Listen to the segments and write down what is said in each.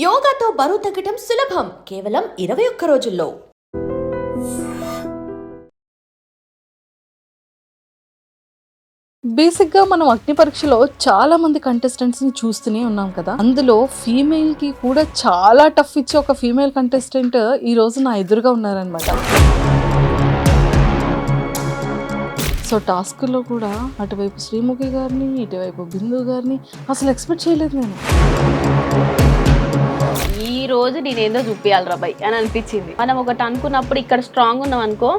యోగాతో బరువు తగ్గటం సులభం కేవలం 21 రోజుల్లో. బేసిక్గా మనం అగ్ని పరీక్షలో చాలా మంది కంటెస్టెంట్స్ ని చూస్తూనే ఉన్నాం కదా. అందులో ఫీమేల్ కి కూడా చాలా టఫ్ ఇచ్చే ఒక ఫీమేల్ కంటెస్టెంట్ ఈ రోజు నా ఎదురుగా ఉన్నారనమాట. సో టాస్క్లో కూడా అటువైపు శ్రీముఖి గారిని ఇటువైపు బిందు గారిని అసలు ఎక్స్పెక్ట్ చేయలేదు నేను. ఈ రోజు నేనేందో చూపించాలి రాబాయ్ అని అనిపించింది. మనం ఒకటి అనుకున్నప్పుడు ఇక్కడ స్ట్రాంగ్ ఉన్నాం అనుకో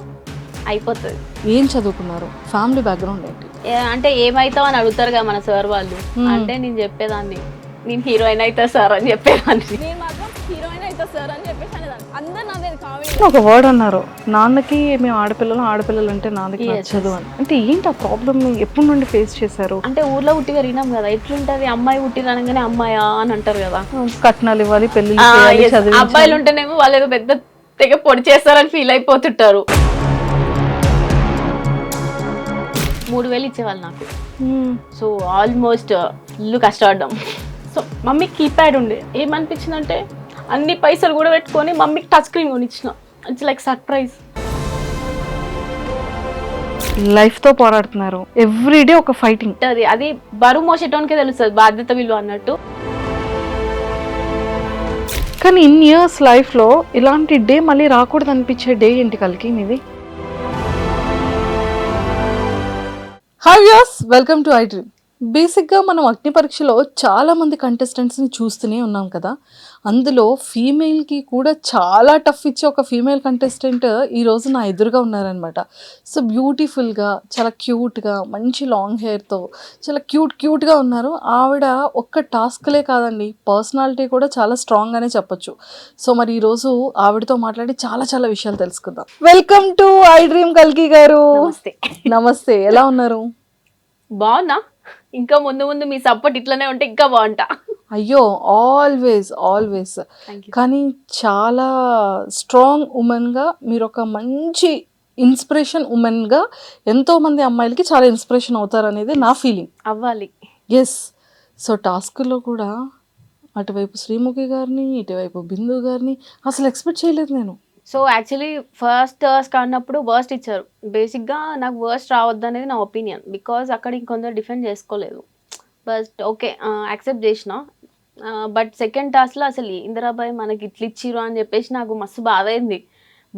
అయిపోతుంది. ఏం చదువుకున్నారు, ఫ్యామిలీ బ్యాక్గ్రౌండ్ ఏంటి? అంటే ఏమైతావు అని అడుగుతారు కదా మన సార్ వాళ్ళు. అంటే నేను చెప్పేదాన్ని నేను హీరోయిన్ అవుతా సార్ అని చెప్పేదాన్ని. నేను మాత్రం హీరోయిన్ అవుతా సార్ అని చెప్పేసి అనేదాన్ని. అందరు నా మీద కామెడీ. ఒక వర్డ్ అన్నారు, నాన్నకి మేము ఆడపిల్లలు అంటే నాన్నకి నచ్చదు అని. అంటే ఏంటి ఆ ప్రాబ్లమ్, ఎప్పటి నుండి ఫేస్ చేశారు? అంటే ఊర్లో పుట్టి పెరిగినాం కదా, ఎట్లుంటది అమ్మాయి పుట్టినగానే అమ్మాయా అని అంటారు కదా. కట్నాలు ఇవ్వాలి, పెళ్లి అబ్బాయిలు ఉంటేనేమో వాళ్ళు ఏదో పెద్ద తెగ పొడి చేస్తారని ఫీల్ అయిపోతుంటారు. 3,000 ఇచ్చేవాళ్ళు నాకు. సో ఆల్మోస్ట్ ఫుల్ కష్టపడ్డాం. సో మమ్మీకి కీప్యాడ్ ఉండే. ఏమనిపించిందంటే అన్ని పైసలు కూడా పెట్టుకొని మమ్మీకి టచ్ స్క్రీన్ కొనిచ్చిన. It's like surprise. లైఫ్ తో పోరాడుతున్నారు, ఎవ్రీడే ఒక ఫైటింగ్. అది బరువు మోసేటోనికే తెలుస్తుంది బాధ్యత విలువ అన్నట్టు. కానీ ఇన్ ఇయర్స్ లైఫ్ లో ఇలాంటి డే మళ్ళీ రాకూడదు అనిపించే డే ఏంటి కలికి మీది? Hi viewers, welcome to I dream. బేసిక్గా మనం అగ్ని పరీక్షలో చాలా మంది కంటెస్టెంట్స్ని చూస్తూనే ఉన్నాం కదా. అందులో ఫీమేల్కి కూడా చాలా టఫ్ ఇచ్చే ఒక ఫీమేల్ కంటెస్టెంట్ ఈరోజు నా ఎదురుగా ఉన్నారనమాట. సో బ్యూటిఫుల్గా, చాలా క్యూట్గా, మంచి లాంగ్ హెయిర్తో చాలా క్యూట్గా ఉన్నారు. ఆవిడ ఒక్క టాస్క్లే కాదండి, పర్సనాలిటీ కూడా చాలా స్ట్రాంగ్ అనే చెప్పొచ్చు. సో మరి ఈరోజు ఆవిడతో మాట్లాడి చాలా విషయాలు తెలుసుకుందాం. వెల్కమ్ టు ఐ డ్రీమ్ కల్కి గారు. నమస్తే, ఎలా ఉన్నారు? బాగున్నా. ఇంకా ముందు మీ సపోర్ట్ ఇట్లనే ఉంటే ఇంకా బాగుంటా. అయ్యో, ఆల్వేస్. కానీ చాలా స్ట్రాంగ్ ఉమెన్గా, మీరు ఒక మంచి ఇన్స్పిరేషన్ ఉమెన్గా ఎంతోమంది అమ్మాయిలకి చాలా ఇన్స్పిరేషన్ అవుతారు అనేది నా ఫీలింగ్. అవ్వాలి. ఎస్. సో టాస్క్లో కూడా అటువైపు శ్రీముఖి గారిని ఇటువైపు బిందు గారిని అసలు ఎక్స్పెక్ట్ చేయలేదు నేను. సో యాక్చువల్లీ ఫస్ట్ టాస్క్ ఆడినప్పుడు వర్స్ట్ ఇచ్చారు. బేసిక్గా నాకు వర్స్ట్ రావద్దు అనేది నా ఒపీనియన్. బికాజ్ అక్కడ ఇంకొందరు డిఫెండ్ చేసుకోలేదు. బట్ ఓకే, యాక్సెప్ట్ చేసిన. బట్ సెకండ్ టాస్క్లో అసలు ఇందిరాబాయ్ మనకి ఇట్లా ఇచ్చిరు అని చెప్పేసి నాకు మస్తు బాధ అయింది.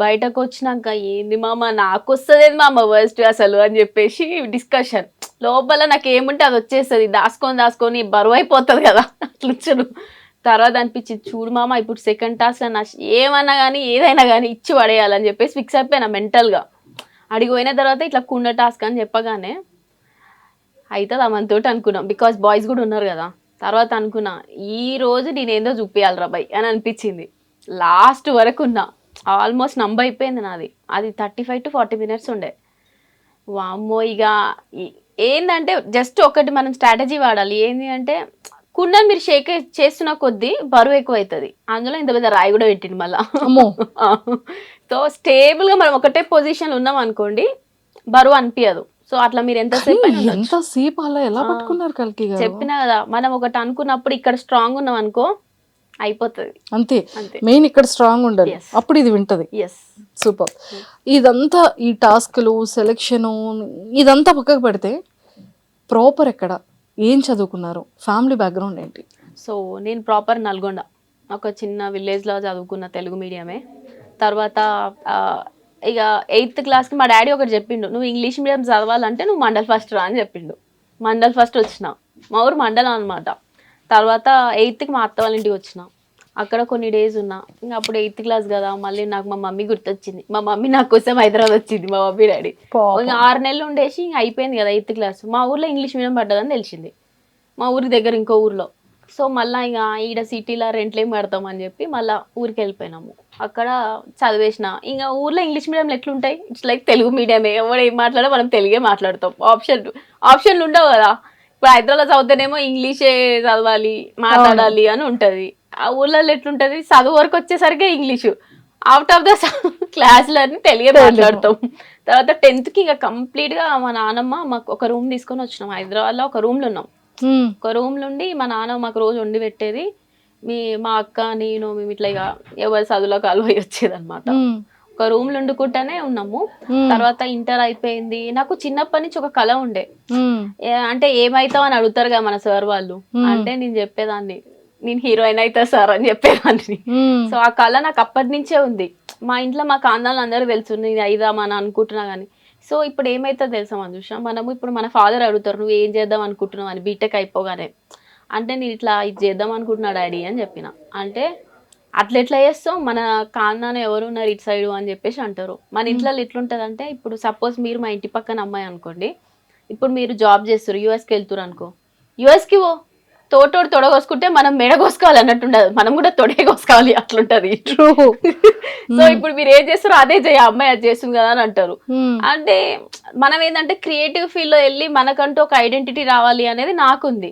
బయటకు వచ్చినాక ఏంది మామ నాకు వస్తుంది మామ వర్స్ట్ అసలు అని చెప్పేసి డిస్కషన్. లోపల నాకు ఏముంటే అది వచ్చేస్తుంది, దాచుకొని బరువు అయిపోతుంది కదా అట్లా ఇచ్చారు. తర్వాత అనిపించింది, చూడు మామ ఇప్పుడు సెకండ్ టాస్క్ నా ఏమన్నా కానీ ఏదైనా కానీ ఇచ్చి పడేయాలని చెప్పేసి ఫిక్స్ అయిపోయినా మెంటల్గా. అడిగిపోయిన తర్వాత ఇట్లా కుండ టాస్క్ అని చెప్పగానే అవుతుంది అమ్మతోటి అనుకున్నాం. బికాస్ బాయ్స్ కూడా ఉన్నారు కదా. తర్వాత అనుకున్నా ఈ రోజు నేనేందో చూపించాలి రాబాయ్ అని అనిపించింది. లాస్ట్ వరకు ఉన్నా, ఆల్మోస్ట్ నంబర్ అయిపోయింది నాది. అది 35 to 40 minutes ఉండే. వామ్మో, ఇక ఏంటంటే జస్ట్ ఒకటి మనం స్ట్రాటజీ వాడాలి. ఏంటి అంటే కుండను మీరు షేక్ చేస్తున్న కొద్దీ బరువు ఎక్కువ అవుతుంది. అందులో ఇంత పెద్ద రాయి కూడా పెట్టింది మళ్ళా. సో స్టేబుల్గా మనం ఒకటే పొజిషన్లో ఉన్నాం అనుకోండి, బరువు అనిపించదు. సో అట్లా మీరు ఎంతసేపు అలా ఎలా పట్టుకున్నారు కలికి గారు? చెప్పినా కదా, మనం ఒకటి అనుకున్నప్పుడు ఇక్కడ స్ట్రాంగ్ ఉన్నాం అనుకో అయిపోతుంది. అంతే, మెయిన్ ఇక్కడ స్ట్రాంగ్ ఉండాలి, అప్పుడు ఇది వింటది. సూపర్. ఇదంతా ఈ టాస్క్లు, సెలెక్షన్ ఇదంతా పక్కకు పెడితే ప్రాపర్ ఎక్కడ, ఏం చదువుకున్నారు, ఫ్యామిలీ బ్యాక్గ్రౌండ్ ఏంటి? సో నేను ప్రాపర్ నల్గొండ, ఒక చిన్న విలేజ్లో చదువుకున్న, తెలుగు మీడియమే. తర్వాత ఇక 8th క్లాస్కి మా డాడీ ఒకటి చెప్పిండు, నువ్వు ఇంగ్లీష్ మీడియం చదవాలంటే నువ్వు మండల్ ఫస్ట్ రా అని చెప్పిండు. మండల్ ఫస్ట్ వచ్చిన, మా ఊరు మండలం అనమాట. తర్వాత 8th మా అత్త వాళ్ళ ఇంటికి వచ్చిన, అక్కడ కొన్ని డేస్ ఉన్నా. ఇంకా అప్పుడు 8th క్లాస్ కదా, మళ్ళీ నాకు మా మమ్మీ గుర్తొచ్చింది. మా మమ్మీ నా కోసం హైదరాబాద్ వచ్చింది, మా మమ్మీ డాడీ. ఇంకా 6 నెలలు ఉండేసి ఇంకా అయిపోయింది కదా 8th క్లాస్. మా ఊర్లో ఇంగ్లీష్ మీడియం పడ్డదని తెలిసింది, మా ఊరికి దగ్గర ఇంకో ఊర్లో. సో మళ్ళీ ఇక ఈడ సిటీలో రెంట్లు ఏం కడతామని చెప్పి మళ్ళీ ఊరికి వెళ్ళిపోయినాము. అక్కడ చదివేసిన. ఇంకా ఊర్లో ఇంగ్లీష్ మీడియంలో ఎట్లుంటాయి, ఇట్స్ లైక్ తెలుగు మీడియమే. ఎవరు ఏం మాట్లాడో మనం తెలుగే మాట్లాడతాం. ఆప్షన్లు ఉండవు కదా. ఇప్పుడు హైదరాబాద్ చదివితేనేమో ఇంగ్లీషే చదవాలి, మాట్లాడాలి అని ఉంటుంది. ఆ ఊర్లలో ఎట్లుంటుంది, చదువు వరకు వచ్చేసరికి ఇంగ్లీషు, అవుట్ ఆఫ్ ద క్లాసులన్నీ తెలుగే మాట్లాడతాం. తర్వాత 10th ఇక కంప్లీట్గా మా నాన్నమ్మ మాకు ఒక రూమ్ తీసుకొని వచ్చినాం. హైదరాబాద్లో ఒక రూమ్లో ఉన్నాం. ఒక రూమ్ నుండి మా నాన్న మాకు రోజు వండి పెట్టేది. మా అక్క నేను మేము ఇట్లా ఇక ఎవరి చదువులో కాలు పోయి వచ్చేదన్నమాట. ఒక రూమ్ లో వండుకుంటానే ఉన్నాము. తర్వాత ఇంటర్ అయిపోయింది. నాకు చిన్నప్పటి నుంచి ఒక కళ ఉండే, అంటే ఏమైతావు అని అడుగుతారు కదా మన సార్ వాళ్ళు, అంటే నేను చెప్పేదాన్ని నేను హీరోయిన్ అవుతా సార్ అని చెప్పేదాన్ని. సో ఆ కళ నాకు అప్పటి నుంచే ఉంది. మా ఇంట్లో మా కాందాలు అందరూ తెలుసు నేను అయిదామని అనుకుంటున్నా కానీ. సో ఇప్పుడు ఏమైతుందో తెలుసా మంజుష, మనము ఇప్పుడు మన ఫాదర్ అడుగుతారు నువ్వు ఏం చేద్దాం అనుకుంటున్నావు అని బీటెక్ అయిపోగానే. అంటే నేను ఇట్లా ఇది చేద్దాం అనుకుంటున్నా డాడీ అని చెప్పిన. అంటే అట్లా ఎట్లా చేస్తావు, మన కాందాన ఎవరు ఉన్నారు ఇటు సైడు అని చెప్పేసి అంటారు. మన ఇంట్లో ఎట్లుంటుంది అంటే, ఇప్పుడు సపోజ్ మీరు మా ఇంటి పక్కన అమ్మాయి అనుకోండి, ఇప్పుడు మీరు జాబ్ చేస్తారు యూఎస్కి వెళ్తారు అనుకో, యూఎస్కి తోటోడు తొడగోసుకుంటే మనం మెడ కోసుకోవాలి అన్నట్టు ఉండదు, మనం కూడా తొడే కోసుకోవాలి అట్లుంటది. సో ఇప్పుడు మీరు ఏం చేస్తారో అదే చేయ, అమ్మాయి అది చేస్తుంది కదా అని అంటారు. అంటే మనం ఏంటంటే క్రియేటివ్ ఫీల్డ్ లో వెళ్ళి మనకంటూ ఒక ఐడెంటిటీ రావాలి అనేది నాకుంది.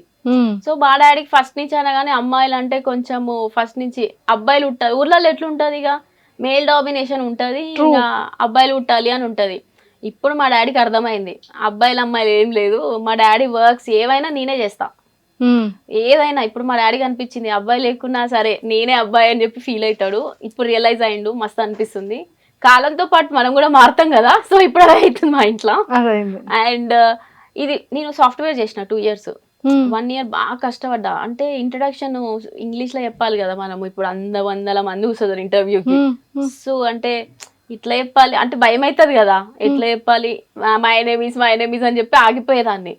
సో మా డాడీకి ఫస్ట్ నుంచి అయినా కానీ అమ్మాయిలు అంటే కొంచెము ఫస్ట్ నుంచి అబ్బాయిలు ఉంటారు ఊర్లలో ఎట్లుంటది, ఇక మేల్ డామినేషన్ ఉంటది, ఇంకా అబ్బాయిలు ఉట్టాలి అని ఉంటది. ఇప్పుడు మా డాడీకి అర్థమైంది అబ్బాయిలు అమ్మాయిలు ఏం లేదు, మా డాడీ వర్క్స్ ఏవైనా నేనే చేస్తా, ఏదైనా. ఇప్పుడు మా డాడీకి అనిపించింది అబ్బాయి లేకున్నా సరే నేనే అబ్బాయి అని చెప్పి ఫీల్ అవుతాడు. ఇప్పుడు రియలైజ్ అయ్యిండు, మస్తు అనిపిస్తుంది. కాలంతో పాటు మనం కూడా మారుతాం కదా, సో ఇప్పుడు అదే అవుతుంది మా ఇంట్లో. అండ్ ఇది నేను సాఫ్ట్వేర్ చేసిన 2 years, 1 year బాగా కష్టపడ్డా. అంటే ఇంట్రడక్షన్ ఇంగ్లీష్ లో చెప్పాలి కదా మనం, ఇప్పుడు 100 మంది కూర్చోదు ఇంటర్వ్యూకి. సో అంటే ఇట్లా చెప్పాలి అంటే భయం అవుతుంది కదా, ఎట్లా చెప్పాలి మై నేమ్ ఈజ్ అని చెప్పి ఆగిపోయేదాన్ని.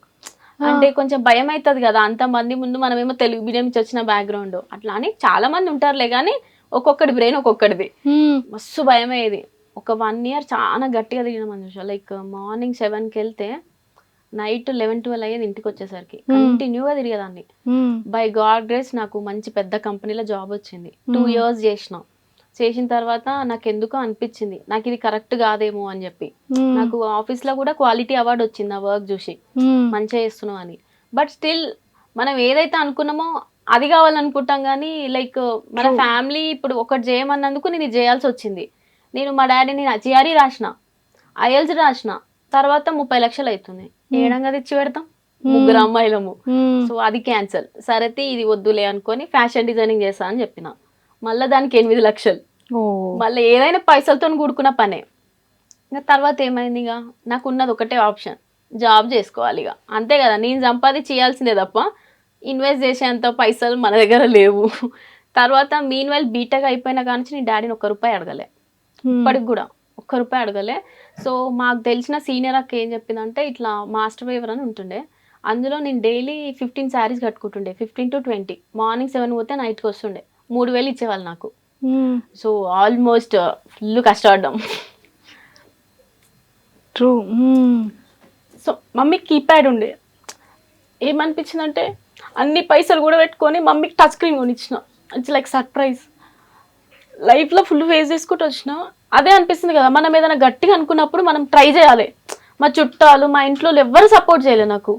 అంటే కొంచెం భయం అవుతుంది కదా అంత మంది ముందు, మనమేమో తెలుగు మీడియం నుంచి వచ్చిన బ్యాక్గ్రౌండ్, అట్లా అని చాలా మంది ఉంటారులే కానీ ఒక్కొక్కటి బ్రెయిన్ ఒక్కొక్కటిది. మస్తు భయం అయ్యేది. ఒక 1 year చాలా గట్టిగా తిరిగిన మనుషులు. లైక్ మార్నింగ్ 7కి వెళ్తే నైట్ 11-12 అయ్యేది ఇంటికి వచ్చేసరికి. కంటిన్యూగా తిరిగేదాన్ని. బై గాడ్ గ్రేస్ నాకు మంచి పెద్ద కంపెనీలో జాబ్ వచ్చింది. 2 years చేసిన తర్వాత నాకు ఎందుకో అనిపించింది నాకు ఇది కరెక్ట్ కాదేమో అని చెప్పి. నాకు ఆఫీస్ లో కూడా క్వాలిటీ అవార్డు వచ్చింది ఆ వర్క్ చూసి, మంచిగా చేస్తున్నావు అని. బట్ స్టిల్ మనం ఏదైతే అనుకున్నామో అది కావాలనుకుంటాం కానీ లైక్ మన ఫ్యామిలీ ఇప్పుడు ఒకటి చేయమన్నందుకు నేను ఇది చేయాల్సి వచ్చింది. నేను మా డాడీని జిఆర్ఈ రాసిన, ఐఎల్స్ రాసిన, తర్వాత 30 లక్షలు అవుతుంది, ఏడంగా తెచ్చి పెడతాం 3 అమ్మాయిలము. సో అది క్యాన్సల్. సరైతే ఇది వద్దులే అనుకొని ఫ్యాషన్ డిజైనింగ్ చేస్తా అని చెప్పిన. మళ్ళీ దానికి 8 లక్షలు. మళ్ళీ ఏదైనా పైసలతో కూడుకున్న పనే. ఇంకా తర్వాత ఏమైంది, ఇక నాకు ఉన్నది ఒకటే ఆప్షన్, జాబ్ చేసుకోవాలి ఇక అంతే కదా, నేను సంపాదించి చేయాల్సిందే తప్ప ఇన్వెస్ట్ చేసేంత పైసలు మన దగ్గర లేవు. తర్వాత మీన్ వైల్ బీటెక్ అయిపోయిన కానీ నేను డాడీని 1 రూపాయి అడగలే, ఇప్పటికి కూడా 1 రూపాయి అడగలే. సో మాకు తెలిసిన సీనియర్ అక్క ఏం చెప్పిందంటే, ఇట్లా మాస్టర్ వేవర్ అని ఉంటుండే, అందులో నేను డైలీ 15 శారీస్ కట్టుకుంటుండే, 15 to 20. మార్నింగ్ 7 పోతే నైట్కి వస్తుండే, 3,000 ఇచ్చేవాళ్ళు నాకు. సో ఆల్మోస్ట్ ఫుల్ కష్టపడ్డాం. ట్రూ. సో మమ్మీకి కీప్యాడ్ ఉండే, ఏమనిపించిందంటే అన్ని పైసలు కూడా పెట్టుకొని మమ్మీకి టచ్ స్క్రీన్ కొనిచ్చిన. It's like surprise. లైఫ్లో ఫుల్ ఫేస్ చేసుకుంటూ వచ్చిన. అదే అనిపిస్తుంది కదా, మనం ఏదైనా గట్టిగా అనుకున్నప్పుడు మనం ట్రై చేయాలి. మా చుట్టాలు మా ఇంట్లో ఎవ్వరు సపోర్ట్ చేయలేదు నాకు,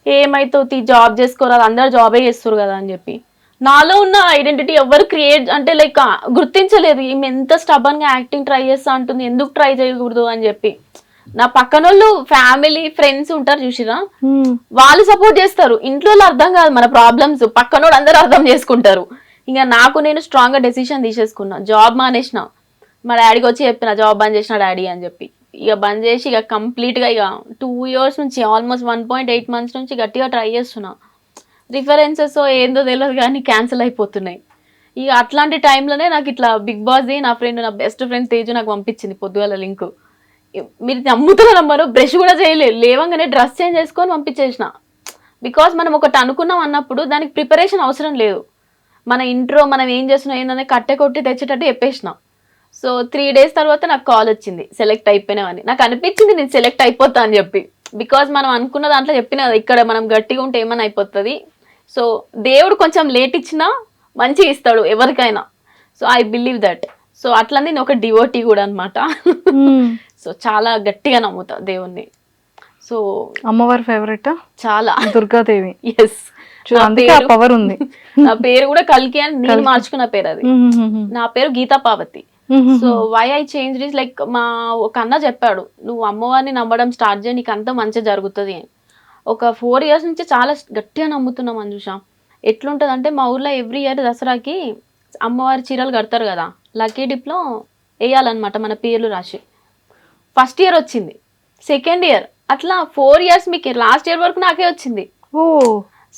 ఏమైతుంది జాబ్ చేసుకోరాదు అందరు జాబే చేస్తారు కదా అని చెప్పి. నాలో ఉన్న ఐడెంటిటీ ఎవరు క్రియేట్ అంటే లైక్ గుర్తించలేదు. ఈమె ఎంత స్టబన్ గా యాక్టింగ్ ట్రై చేస్తా అంటుంది, ఎందుకు ట్రై చేయకూడదు అని చెప్పి. నా పక్కన వాళ్ళు ఫ్యామిలీ ఫ్రెండ్స్ ఉంటారు చూసిరా, వాళ్ళు సపోర్ట్ చేస్తారు. ఇంట్లో అర్థం కాదు మన ప్రాబ్లమ్స్, పక్కనోడు అందరూ అర్థం చేసుకుంటారు. ఇంకా నాకు నేను స్ట్రాంగ్ గా డెసిషన్ తీసేసుకున్నా, జాబ్ మానేసిన. మా డాడీకి వచ్చి చెప్పిన జాబ్ బంద్ చేసిన డాడీ అని చెప్పి. ఇక బంద్ చేసి ఇక కంప్లీట్ గా ఇక 2 years నుంచి ఆల్మోస్ట్ 1.8 months నుంచి గట్టిగా ట్రై చేస్తున్నా. రిఫరెన్సెస్ ఏందో తెలియదు కానీ క్యాన్సిల్ అయిపోతున్నాయి. ఇక అట్లాంటి టైంలోనే నాకు ఇట్లా బిగ్ బాస్ది నా ఫ్రెండ్, నా బెస్ట్ ఫ్రెండ్ తేజు నాకు పంపించింది పొద్దుగాల లింక్. మీరు నమ్ముతారో బ్రష్ కూడా చేయలేదు, లేవంగానే డ్రెస్ చేంజ్ చేసుకొని పంపించేసిన. బికాస్ మనం ఒకటి అనుకున్నాం అన్నప్పుడు దానికి ప్రిపరేషన్ అవసరం లేదు. మన ఇంట్రో మనం ఏం చేస్తున్నాం ఏంటనే కట్టె కొట్టి తెచ్చేటట్టు చెప్పేసిన. సో 3 days తర్వాత నాకు కాల్ వచ్చింది, సెలెక్ట్ అయిపోయినావని. నాకు అనిపించింది నేను సెలెక్ట్ అయిపోతా అని చెప్పి. బికాజ్ మనం అనుకున్న దాంట్లో చెప్పిన కదా, ఇక్కడ మనం గట్టిగా ఉంటే ఏమైనా అయిపోతుంది. సో దేవుడు కొంచెం లేట్ ఇచ్చినా మంచిగా ఇస్తాడు ఎవరికైనా. So I believe that. So అట్లా నేను ఒక డివోటీ కూడా అనమాట. సో చాలా గట్టిగా నమ్ముతా దేవుణ్ణి. సో అమ్మవారి ఫేవరెట్ చాలా దుర్గాదేవి. ఎస్, పవర్ ఉంది. నా పేరు కూడా కల్కి అని నేను మార్చుకున్న పేరు అది. నా పేరు Geetha Parvathi. So why I change is like మా ఒక అన్న చెప్పాడు, నువ్వు అమ్మవారిని నమ్మడం స్టార్ట్ చేయి, నీకు అంతా మంచిగా జరుగుతుంది అని. ఒక 4 years నుంచి చాలా గట్టిగా నమ్ముతున్నాం మంజుష. ఎట్లుంటుంది అంటే మా ఊర్లో ఎవ్రీ ఇయర్ దసరాకి అమ్మవారి చీరలు కడతారు కదా, లక్కీ డిప్లో వేయాలన్నమాట మన పేర్లు రాసి. ఫస్ట్ ఇయర్ వచ్చింది, సెకండ్ ఇయర్, అట్లా 4 years మీకు లాస్ట్ ఇయర్ వరకు నాకే వచ్చింది. ఓ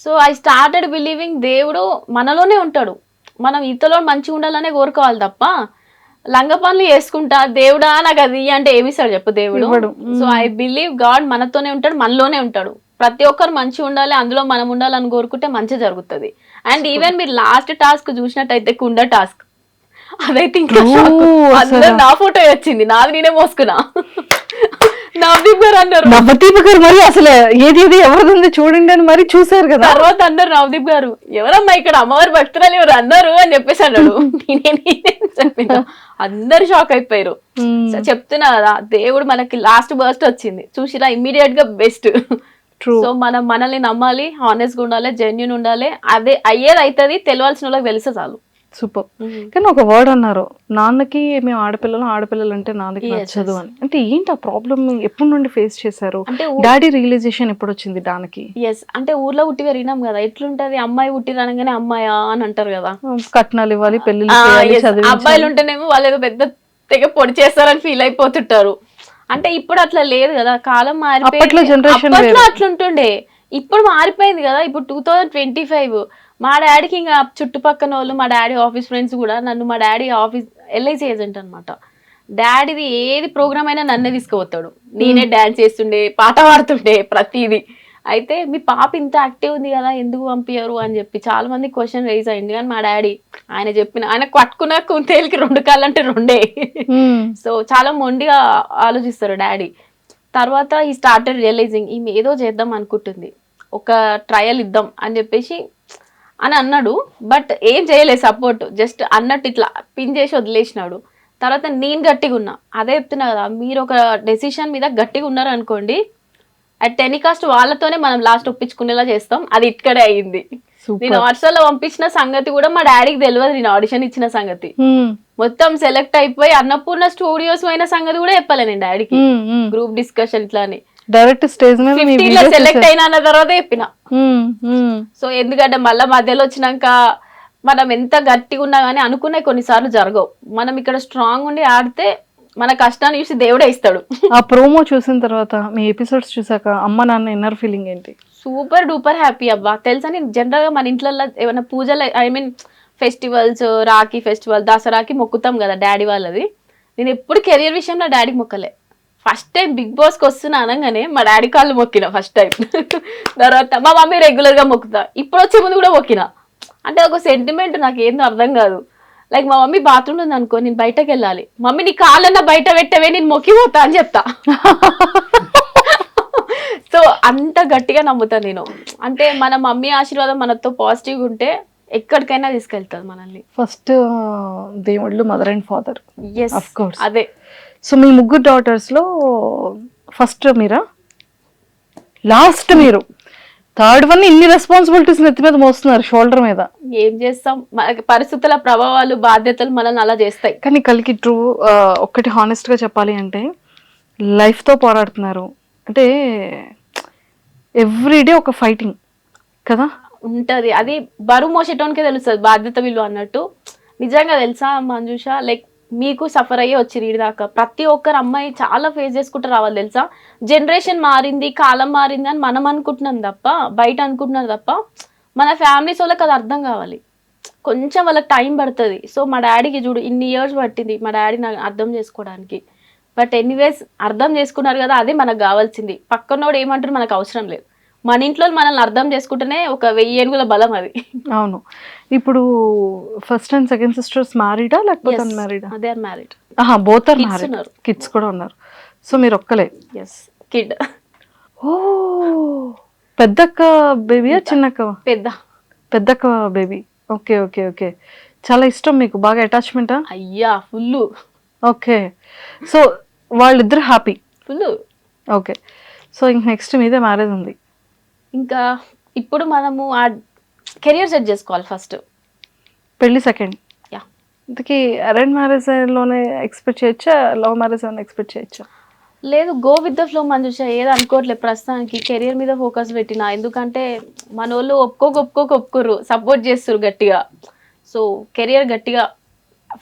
సో ఐ స్టార్టెడ్ బిలీవింగ్ దేవుడు మనలోనే ఉంటాడు, మనం ఇతరులో మంచిగా ఉండాలనే కోరుకోవాలి తప్ప లంగ పనులు చేసుకుంటా దేవుడా నాకు అది అంటే ఏమిస్తాడు చెప్పు దేవుడు. సో ఐ బిలీవ్ గాడ్ మనతోనే ఉంటాడు, మనలోనే ఉంటాడు. ప్రతి ఒక్కరు మంచిగా ఉండాలి, అందులో మనం ఉండాలని కోరుకుంటే మంచి జరుగుతుంది. అండ్ ఈవెన్ మీరు లాస్ట్ టాస్క్ చూసినట్టయితే కుండ టాస్క్, అదైతే ఇంకా అందరూ నా ఫోటో వచ్చింది, నాది నేనే మోసుకున్నా. నవదీప్ గారు అన్నారు, నవదీప్ గారు మరి అసలు ఏది ఎవరిది చూడండి అని మరి చూసారు కదా. తర్వాత అన్నారు నవదీప్ గారు, ఎవరమ్మా ఇక్కడ అమ్మవారి భక్తురాలు ఎవరు అన్నారు అని చెప్పేసి అన్నాడు. నేనే చెప్పిన, అందరు షాక్ అయిపోయారు. చెప్తున్నా కదా, దేవుడు మనకి లాస్ట్ బర్స్ట్ వచ్చింది చూసిరా, ఇమ్మీడియట్ గా బెస్ట్. సో మనం మనల్ని నమ్మాలి, హానెస్ట్ గా ఉండాలి, జెన్యున్ ఉండాలి. అదే అయ్యేది అవుతుంది, తెలియాల్సిన వాళ్ళకి తెలిస్తే చాలు. సూపర్. కానీ ఒక వర్డ్ అన్నారు, నాన్నకి మేము ఆడపిల్లలు అంటే నాన్నకి నచ్చదు అని. అంటే ఏంటి ఆ ప్రాబ్లమ్ ఎప్పటి నుండి ఫేస్ చేశారు? అంటే డాడీ రియలైజేషన్ ఎప్పుడు వచ్చింది దానికి? ఎస్, అంటే ఊర్లో పుట్టి పెరిగినాం కదా, ఎట్లుంటది అమ్మాయి పుట్టి రాగానే అమ్మాయా అని అంటారు కదా, కట్నాలు ఇవ్వాలి, పెళ్లి. అబ్బాయిలు ఉంటేనేమో వాళ్ళు ఏదో పెద్ద తెగ పొడి చేస్తారని ఫీల్ అయిపోతుంటారు. అంటే ఇప్పుడు అట్లా లేదు కదా, కాలం మారిపోయింది. అప్పట్లో అట్లుంటుండే, ఇప్పుడు మారిపోయింది కదా. ఇప్పుడు 2025 మా డాడీకి ఇంకా చుట్టుపక్కల వాళ్ళు, మా డాడీ ఆఫీస్ ఫ్రెండ్స్ కూడా నన్ను, మా డాడీ ఆఫీస్ ఎల్ఐసి ఏజెంట్ అనమాట, డాడీది ఏది ప్రోగ్రామ్ అయినా నన్నే తీసుకుపోతాడు. నేనే డాన్స్ చేస్తుండే, పాట పాడుతుండే, ప్రతిదీ. అయితే మీ పాప ఇంత యాక్టివ్ ఉంది కదా, ఎందుకు పంపించరు అని చెప్పి చాలా మంది క్వశ్చన్ రైజ్ అయింది. కానీ మా డాడీ ఆయన పట్టుకున్న కుంతేలికి 2 కాళ్ళు అంటే 2. సో చాలా మొండిగా ఆలోచిస్తారు డాడీ. తర్వాత ఈ స్టార్టెడ్ రియలైజింగ్, ఈమె ఏదో చేద్దాం అనుకుంటుంది, ఒక ట్రయల్ ఇద్దాం అని చెప్పేసి అని అన్నాడు. బట్ ఏం చేయలేదు, సపోర్ట్ జస్ట్ అన్నట్టు ఇట్లా పిన్ చేసి వదిలేసినాడు. తర్వాత నేను గట్టిగా ఉన్నా, అదే చెప్తున్నా కదా, మీరు ఒక డెసిషన్ మీద గట్టిగా ఉన్నారు అనుకోండి, అట్ ఎనీ కాస్ట్ వాళ్ళతోనే మనం లాస్ట్ ఒప్పించుకునేలా చేస్తాం. అది ఇక్కడే అయ్యింది. నేను వాట్సాప్లో పంపించిన సంగతి కూడా మా డాడీకి తెలియదు, నేను ఆడిషన్ ఇచ్చిన సంగతి. మొత్తం సెలెక్ట్ అయిపోయి అన్నపూర్ణ స్టూడియోస్ అయిన సంగతి కూడా చెప్పాలి నేను డాడీకి, గ్రూప్ డిస్కషన్ ఇట్లా అని. డైరెక్ట్ స్టేజ్ మీద సెలెక్ట్ అయినా అన్న తర్వాత చెప్పిన. సో ఎందుకంటే మళ్ళీ మధ్యలో వచ్చినాక మనం ఎంత గట్టిగా ఉన్నా కానీ అనుకునే కొన్నిసార్లు జరగవు. మనం ఇక్కడ స్ట్రాంగ్ ఉండి ఆడితే మన కష్టాన్ని చూసి దేవుడే ఇస్తాడు. ఆ ప్రోమో చూసిన తర్వాత, మీ ఎపిసోడ్స్ చూసాక అమ్మ నాన్న ఇన్నర్ ఫీలింగ్ ఏంటి? సూపర్ డూపర్ హ్యాపీ అబ్బా. తెలుసా, నేను జనరల్ గా మన ఇంట్లో ఏమైనా పూజలు, I mean festivals, Rakhi festival, దసరాకి మొక్కుతాం కదా డాడీ వాళ్ళది. నేను ఎప్పుడు కెరియర్ విషయంలో డాడీకి మొక్కలే. ఫస్ట్ టైం బిగ్ బాస్కి వస్తున్నా అనగానే మా డాడీ కాళ్ళు మొక్కిన ఫస్ట్ టైం. తర్వాత మా మమ్మీ రెగ్యులర్ గా మొక్కుతా, ఇప్పుడు వచ్చే ముందు కూడా మొక్కిన. అంటే ఒక సెంటిమెంట్ నాకు ఏందో అర్థం కాదు. లైక్ మా మమ్మీ బాత్రూమ్ ఉంది అనుకో, నేను బయటకు వెళ్ళాలి, మమ్మీ నీ కాళ్ళన్నా బయట పెట్టవే, నేను మొక్కిపోతా అని చెప్తా. సో అంత గట్టిగా నమ్ముతా నేను. అంటే మన మమ్మీ ఆశీర్వాదం మనతో పాజిటివ్గా ఉంటే ఎక్కడికైనా తీసుకెళ్తారు మనల్ని. ఫస్ట్ దేవుళ్ళు mother and father. Of course అదే. సో మీ 3 daughters లో ఫస్ట్ మీరా, లాస్ట్ మీరు, థర్డ్ వన్ ఇన్ని రెస్పాన్సిబిలిటీస్ నెత్తి మీద మోస్తున్నారు, షోల్డర్ మీద. ఏం చేస్తాం, పరిస్థితుల ప్రభావాలు, బాధ్యతలు మనల్ని అలా చేస్తాయి. కానీ కలికి ట్రూ ఒక్కటి హానెస్ట్గా చెప్పాలి అంటే, లైఫ్తో పోరాడుతున్నారు అంటే ఎవ్రీడే ఒక ఫైటింగ్ కదా ఉంటది. అది బరువు మోసేటోనికే తెలుస్తుంది బాధ్యత విలువ అన్నట్టు. నిజంగా తెలుసా మంజుష, లైక్ మీకు సఫర్ అయ్యి వచ్చి రీడ్ దాకా ప్రతి ఒక్కరు అమ్మాయి చాలా ఫేస్ చేసుకుంటూ రావాలి తెలుసా. జనరేషన్ మారింది, కాలం మారింది అని మనం అనుకుంటున్నాం తప్ప, బయట అనుకుంటున్నారు తప్ప, మన ఫ్యామిలీస్ వాళ్ళకి అది అర్థం కావాలి, కొంచెం వాళ్ళకి టైం పడుతుంది. సో మా డాడీకి చూడు ఇన్ని ఇయర్స్ పట్టింది మా డాడీ నాకు అర్థం చేసుకోవడానికి. బట్ ఎనీవేస్ అర్థం చేసుకున్నారు కదా, అదే మనకు కావాల్సింది. పక్కనోడు ఏమంటారు మనకు అవసరం లేదు, మన ఇంట్లో మనల్ని అర్థం చేసుకుంటేనే ఒక 1000 ఏనుగుల బలం అది. అవును. ఇప్పుడు ఫస్ట్ అండ్ సెకండ్ సిస్టర్స్ మ్యారీడా లేకపోతే అన్మ్యారీడా? They are married. Both are married, kids కూడా ఉన్నారు. సో మీరు ఒక్కలే? Yes, kid. ఓ, పెద్దక్క బేబీయా చిన్నక్క? పెద్దక్క బేబీ. Okay okay okay. చాలా ఇష్టం మీకు, బాగా అటాచ్మెంటా? అయ్యా ఫుల్. ఓకే. సో వాళ్ళిద్దరు హ్యాపీ? ఫుల్. ఓకే. సో ఇంక నెక్స్ట్ మీదే మ్యారేజ్ ఉంది. ఇంకా ఇప్పుడు మనము ఆ కెరియర్ సెట్ చేసుకోవాలి ఫస్ట్, పెళ్లి సెకండ్. యా. ఇంతకీ అరేంజ్ మ్యారేజ్ లోనే ఎక్స్పెక్ట్ చేయొచ్చా, లవ్ మ్యారేజ్ ఏమైనా ఎక్స్పెక్ట్ చేయొచ్చా? లేదు, go with the flow Manjusha. ఏది అనుకోవట్లేదు ప్రస్తుతానికి, కెరియర్ మీద ఫోకస్ పెట్టిన. ఎందుకంటే మన వాళ్ళు ఒప్పుకోరు, సపోర్ట్ చేస్తారు గట్టిగా. సో కెరియర్ గట్టిగా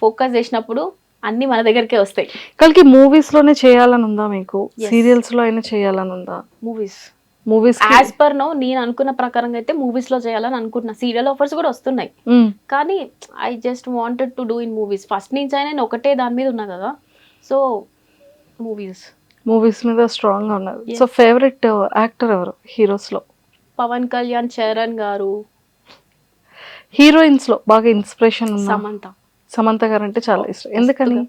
ఫోకస్ చేసినప్పుడు అన్నీ మన దగ్గరికే వస్తాయి. కల్కి మూవీస్ లోనే చేయాలని ఉందా మీకు? సీరియల్స్ లో అయినా చేయాలని ఉందా? మూవీస్ యాజ్ పర్ నో నేను అనుకున్న ప్రకారంగా అయితే మూవీస్ లో చేయాలని అనుకుంటున్నా. సీరియల్ ఆఫర్స్ కూడా వస్తున్నాయి, కానీ I just wanted to do in movies. First నుంచి అయినా నేను ఒకటే దాని మీద ఉన్నా కదా. సో మూవీస్ మీద స్ట్రాంగ్ గా ఉన్నారు. సో ఫేవరెట్ యాక్టర్ ఎవరు హీరోస్ లో? పవన్ కళ్యాణ్, చరణ్ గారు. హీరోయిన్స్ లో బాగా ఇన్స్పిరేషన్ ఉన్న సమంత గారు అంటే చాలా ఇష్టం. ఎందుకని?